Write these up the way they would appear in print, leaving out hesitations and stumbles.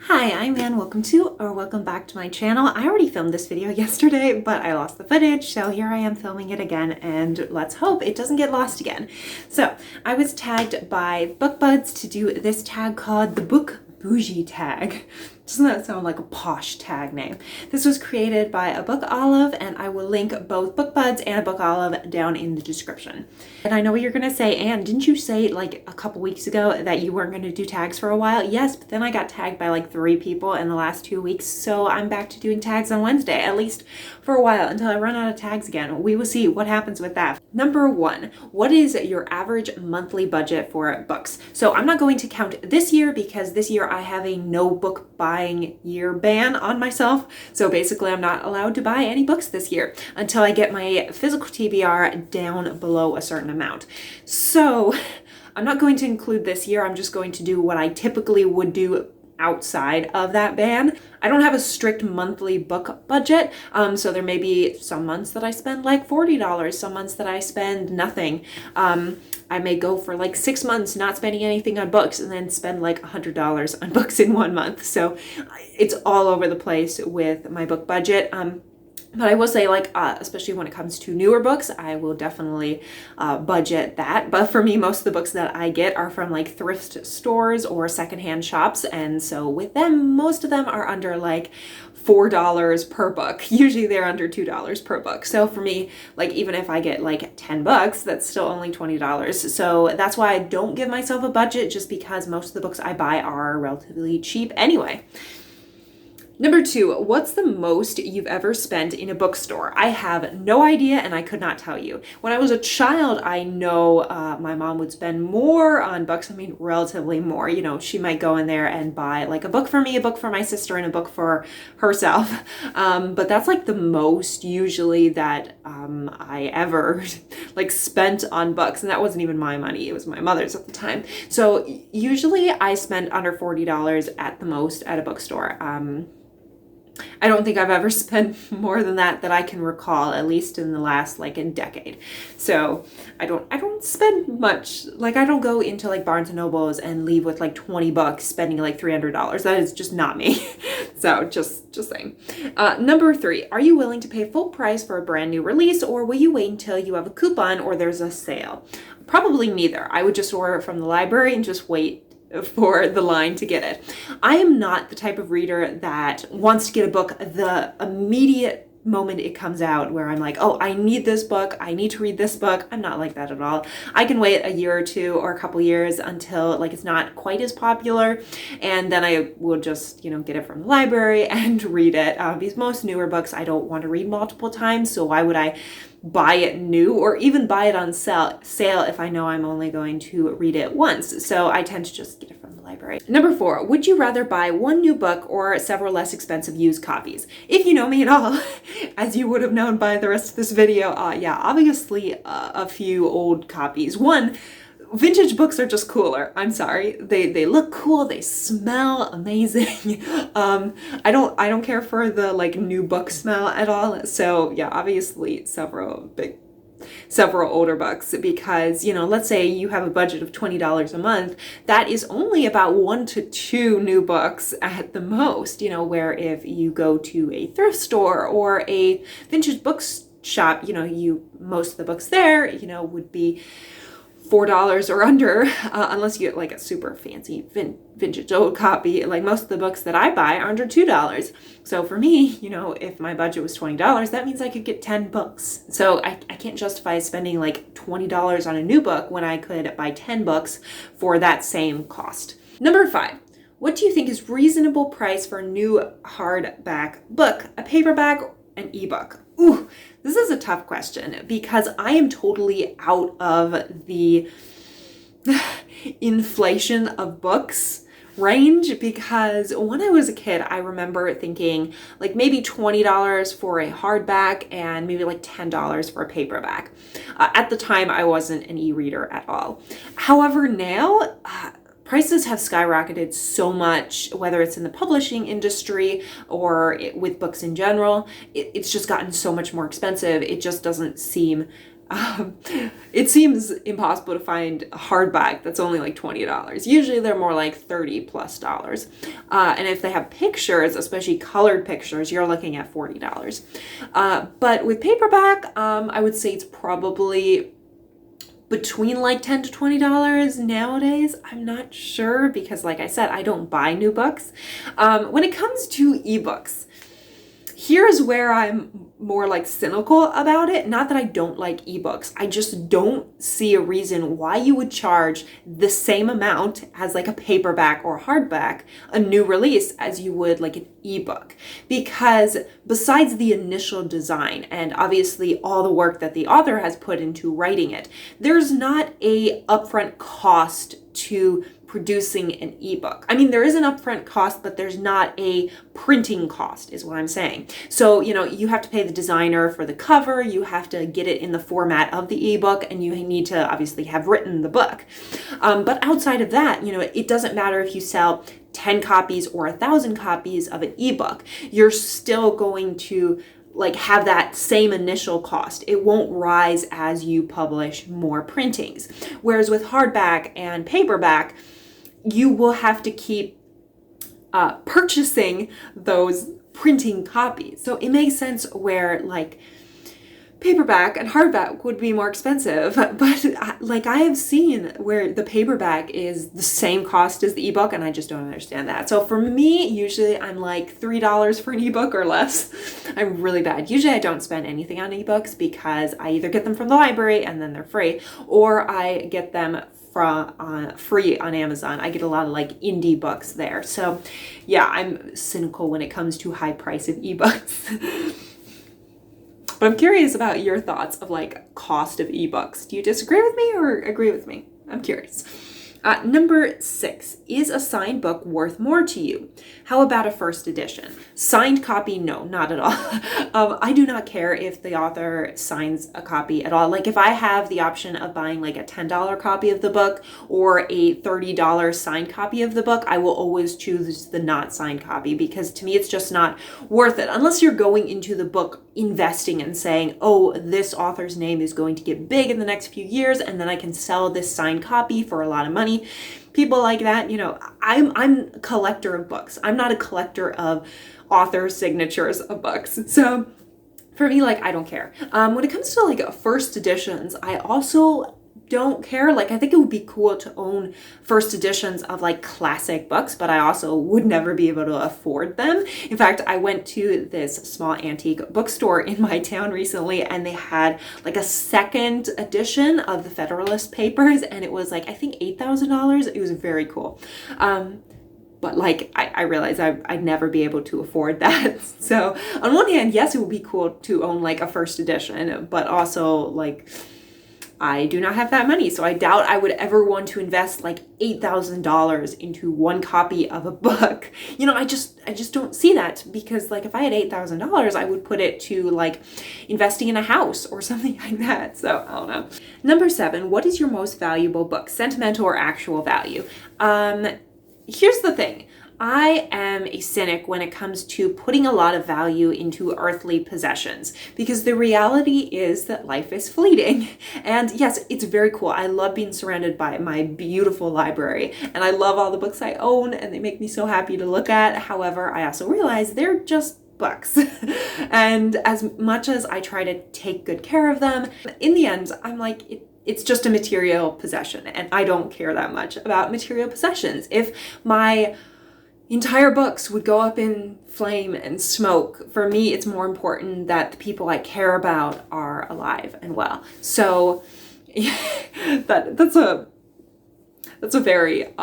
Hi, I'm Ann. Welcome back to my channel. I already filmed this video yesterday, but I lost the footage, so here I am filming it again, and let's hope it doesn't get lost again. So, I was tagged by BookBuds to do this tag called the Boujee Tag. Doesn't that sound like a posh tag name? This was created by Abookolive, and I will link both BookBuds and Abookolive down in the description. And I know what you're gonna say, Anne, didn't you say like a couple weeks ago that you weren't gonna do tags for a while? Yes, but then I got tagged by like 3 people in the last 2 weeks, so I'm back to doing tags on Wednesday, at least for a while, until I run out of tags again. We will see what happens with that. Number 1, what is your average monthly budget for books? So I'm not going to count this year because this year I have a no book buying year ban on myself. So basically I'm not allowed to buy any books this year until I get my physical TBR down below a certain amount. So I'm not going to include this year. I'm just going to do what I typically would do outside of that ban. I don't have a strict monthly book budget, so there may be some months that I spend like $40, some months that I spend nothing. I may go for like 6 months not spending anything on books and then spend like $100 on books in 1 month. So it's all over the place with my book budget. But I will say, like, especially when it comes to newer books, I will definitely budget that. But for me, most of the books that I get are from like thrift stores or secondhand shops. And so with them, most of them are under like $4 per book. Usually they're under $2 per book. So for me, like even if I get like 10 books, that's still only $20. So that's why I don't give myself a budget, just because most of the books I buy are relatively cheap anyway. Number 2, what's the most you've ever spent in a bookstore? I have no idea, and I could not tell you. When I was a child, I know my mom would spend more on books. I mean, relatively more. You know, she might go in there and buy like a book for me, a book for my sister, and a book for herself. But that's like the most usually that I ever like spent on books, and that wasn't even my money. It was my mother's at the time. So usually I spend under $40 at the most at a bookstore. I don't think I've ever spent more than that I can recall, at least in the last like a decade. So I don't spend much. Like I don't go into like Barnes and Nobles and leave with like 20 bucks spending like $300. That is just not me. So just saying. Number 3, are you willing to pay full price for a brand new release, or will you wait until you have a coupon or there's a sale? Probably neither. I would just order it from the library and just wait for the line to get it. I am not the type of reader that wants to get a book the immediate moment it comes out, where I'm like, oh, I need this book, I need to read this book. I'm not like that at all. I can wait a year or 2 or a couple years until like it's not quite as popular, and then I will just, you know, get it from the library and read it. Because most newer books I don't want to read multiple times, so why would I buy it new or even buy it on sale if I know I'm only going to read it once? So I tend to just get it from the library. Number 4, would you rather buy one new book or several less expensive used copies? If you know me at all, as you would have known by the rest of this video, yeah, obviously a few old copies. One, vintage books are just cooler. I'm sorry. They look cool. They smell amazing. I don't care for the like new book smell at all. So yeah, obviously several older books, because, you know, let's say you have a budget of $20 a month, that is only about 1 to 2 new books at the most, you know, where if you go to a thrift store or a vintage bookshop, you know, most of the books there, you know, would be $4 or under, unless you get like a super fancy vintage old copy. Like most of the books that I buy are under $2. So for me, you know, if my budget was $20, that means I could get 10 books. So I can't justify spending like $20 on a new book when I could buy 10 books for that same cost. Number 5. What do you think is reasonable price for a new hardback book, a paperback, an ebook? Ooh, this is a tough question because I am totally out of the inflation of books range, because when I was a kid, I remember thinking like maybe $20 for a hardback and maybe like $10 for a paperback. At the time, I wasn't an e-reader at all. However, now, prices have skyrocketed so much, whether it's in the publishing industry or with books in general. It's just gotten so much more expensive. It just doesn't seem It seems impossible to find a hardback that's only like $20. Usually they're more like $30+. And if they have pictures, especially colored pictures, you're looking at $40. But with paperback, I would say it's probably between like $10 to $20 nowadays. I'm not sure because, like I said, I don't buy new books. When it comes to ebooks, here's where I'm more like cynical about it. Not that I don't like ebooks. I just don't see a reason why you would charge the same amount as like a paperback or hardback, a new release, as you would like an ebook. Because besides the initial design and obviously all the work that the author has put into writing it, there's not a upfront cost to producing an ebook. I mean, there is an upfront cost, but there's not a printing cost, is what I'm saying. So, you know, you have to pay the designer for the cover, you have to get it in the format of the ebook, and you need to obviously have written the book. But outside of that, you know, it doesn't matter if you sell 10 copies or 1,000 copies of an ebook, you're still going to like have that same initial cost. It won't rise as you publish more printings. Whereas with hardback and paperback, you will have to keep purchasing those printing copies. So it makes sense where like paperback and hardback would be more expensive, but like I have seen where the paperback is the same cost as the ebook, and I just don't understand that. So for me, usually I'm like $3 for an ebook or less. I'm really bad. Usually I don't spend anything on ebooks because I either get them from the library and then they're free, or I get them from free on Amazon. I get a lot of like indie books there. So yeah, I'm cynical when it comes to high price of ebooks. But I'm curious about your thoughts of like cost of ebooks. Do you disagree with me or agree with me? I'm curious. Number 6, is a signed book worth more to you? How about a first edition? Signed copy? No, not at all. I do not care if the author signs a copy at all. Like if I have the option of buying like a $10 copy of the book or a $30 signed copy of the book, I will always choose the not signed copy because to me it's just not worth it. Unless you're going into the book investing and saying, oh, this author's name is going to get big in the next few years and then I can sell this signed copy for a lot of money. People like that, you know, I'm a collector of books. I'm not a collector of author signatures of books. So for me, like, I don't care. When it comes to like first editions, I also don't care. Like, I think it would be cool to own first editions of like classic books, but I also would never be able to afford them. In fact, I went to this small antique bookstore in my town recently and they had like a second edition of the Federalist Papers and it was like, I think $8,000. It was very cool. But like, I realized I'd never be able to afford that. So on one hand, yes, it would be cool to own like a first edition, but also like, I do not have that money, so I doubt I would ever want to invest like $8,000 into one copy of a book. You know, I just don't see that because like if I had $8,000, I would put it to like investing in a house or something like that. So I don't know. Number 7, what is your most valuable book, sentimental or actual value? Here's the thing. I am a cynic when it comes to putting a lot of value into earthly possessions because the reality is that life is fleeting. And yes, it's very cool. I love being surrounded by my beautiful library and I love all the books I own and they make me so happy to look at. However, I also realize they're just books. And as much as I try to take good care of them, in the end, I'm like, it's just a material possession and I don't care that much about material possessions. If my entire books would go up in flame and smoke, for me it's more important that the people I care about are alive and well. So yeah, that's a very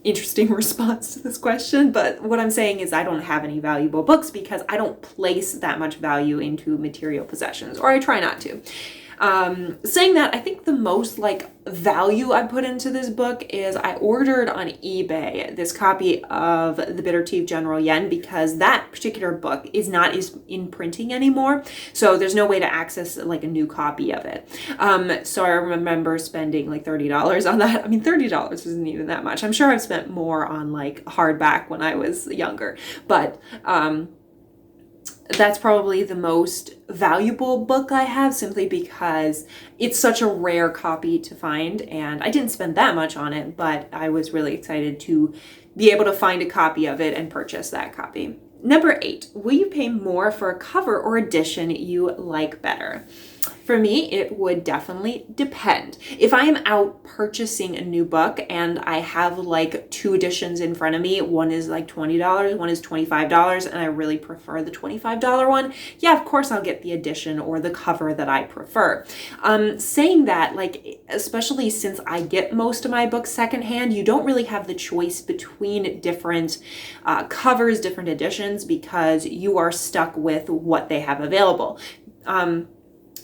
interesting response to this question, but what I'm saying is I don't have any valuable books because I don't place that much value into material possessions, or I try not to. Saying that, I think the most like value I put into this book is I ordered on eBay this copy of The Bitter Tea of General Yen because that particular book is not in printing anymore. So there's no way to access like a new copy of it. So I remember spending like $30 on that. I mean, $30 isn't even that much. I'm sure I've spent more on like hardback when I was younger, but, that's probably the most valuable book I have, simply because it's such a rare copy to find, and I didn't spend that much on it, but I was really excited to be able to find a copy of it and purchase that copy. Number 8, will you pay more for a cover or edition you like better? For me, it would definitely depend. If I am out purchasing a new book and I have like 2 editions in front of me, one is like $20, one is $25, and I really prefer the $25 one, yeah, of course I'll get the edition or the cover that I prefer. Saying that, like, especially since I get most of my books secondhand, you don't really have the choice between different covers, different editions, because you are stuck with what they have available.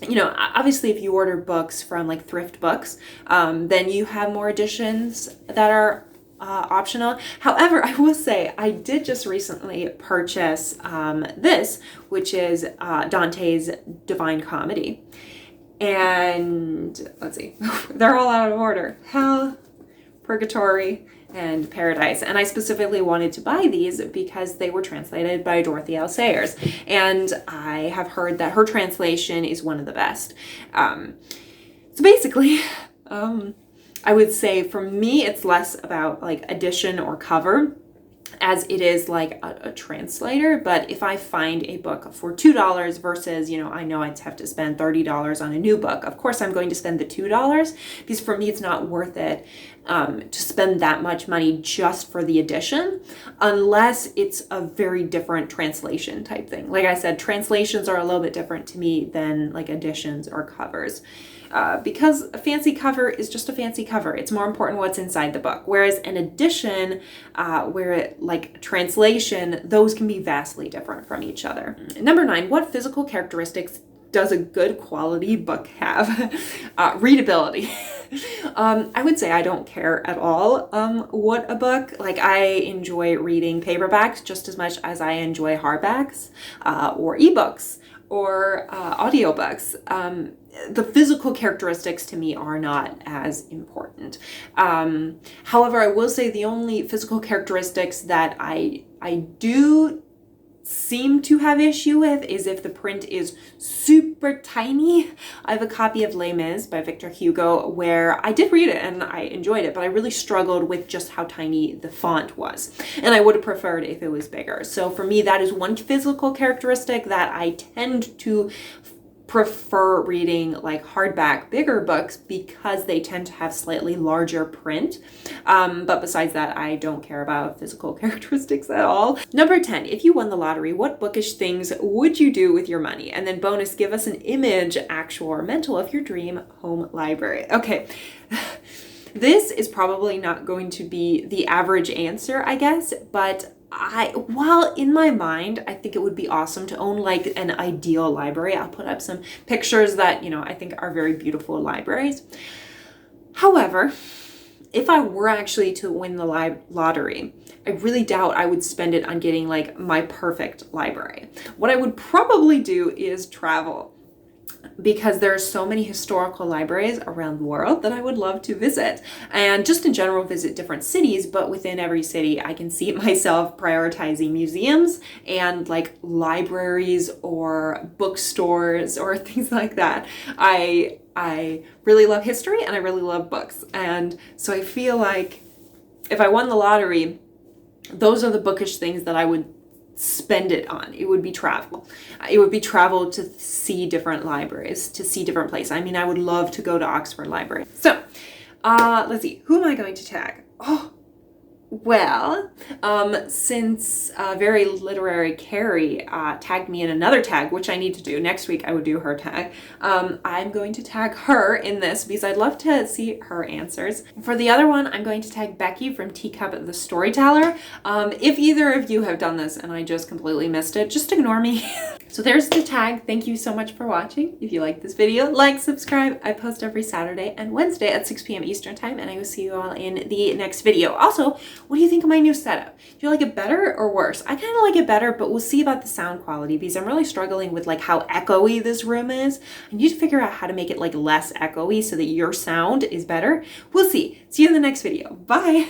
You know, obviously if you order books from like thrift books, then you have more editions that are optional. However, I will say I did just recently purchase this, which is Dante's Divine Comedy. And let's see, they're all out of order. Hell, Purgatory, and Paradise. And I specifically wanted to buy these because they were translated by Dorothy L. Sayers. And I have heard that her translation is one of the best. So basically, I would say for me, it's less about like edition or cover, as it is like a translator. But if I find a book for $2 versus, you know, I know I'd have to spend $30 on a new book, of course I'm going to spend the $2, because for me it's not worth it to spend that much money just for the edition, unless it's a very different translation type thing. Like I said, translations are a little bit different to me than like editions or covers. Because a fancy cover is just a fancy cover. It's more important what's inside the book. Whereas an edition, like translation, those can be vastly different from each other. Number 9, what physical characteristics does a good quality book have? Readability. I would say I don't care at all what a book, like I enjoy reading paperbacks just as much as I enjoy hardbacks or ebooks or audiobooks. The physical characteristics to me are not as important. However, I will say the only physical characteristics that I do seem to have issue with is if the print is super tiny. I have a copy of Les Mis by Victor Hugo where I did read it and I enjoyed it, but I really struggled with just how tiny the font was. And I would have preferred if it was bigger. So for me, that is one physical characteristic that I tend to prefer reading like hardback bigger books, because they tend to have slightly larger print. But besides that, I don't care about physical characteristics at all. Number 10, if you won the lottery, what bookish things would you do with your money? And then bonus, give us an image, actual or mental, of your dream home library. Okay. This is probably not going to be the average answer, I guess, but while in my mind, I think it would be awesome to own like an ideal library. I'll put up some pictures that, you know, I think are very beautiful libraries. However, if I were actually to win the lottery, I really doubt I would spend it on getting like my perfect library. What I would probably do is travel, because there are so many historical libraries around the world that I would love to visit, and just in general visit different cities. But within every city, I can see myself prioritizing museums and like libraries or bookstores or things like that. I really love history and I really love books, and so I feel like if I won the lottery, those are the bookish things that I would spend it on. It would be travel. It would be travel to see different libraries, to see different places. I mean, I would love to go to Oxford Library. So, let's see. Who am I going to tag? Oh, well, since very literary Carrie tagged me in another tag, which I need to do next week, I would do her tag. I'm going to tag her in this because I'd love to see her answers. For the other one, I'm going to tag Becky from Teacup the Storyteller. If either of you have done this and I just completely missed it, just ignore me. So there's the tag. Thank you so much for watching. If you like this video, like, subscribe. I post every Saturday and Wednesday at 6 p.m. Eastern time, and I will see you all in the next video. Also, what do you think of my new setup? Do you like it better or worse? I kind of like it better, but we'll see about the sound quality because I'm really struggling with like how echoey this room is. I need to figure out how to make it like less echoey so that your sound is better. We'll see. See you in the next video. Bye.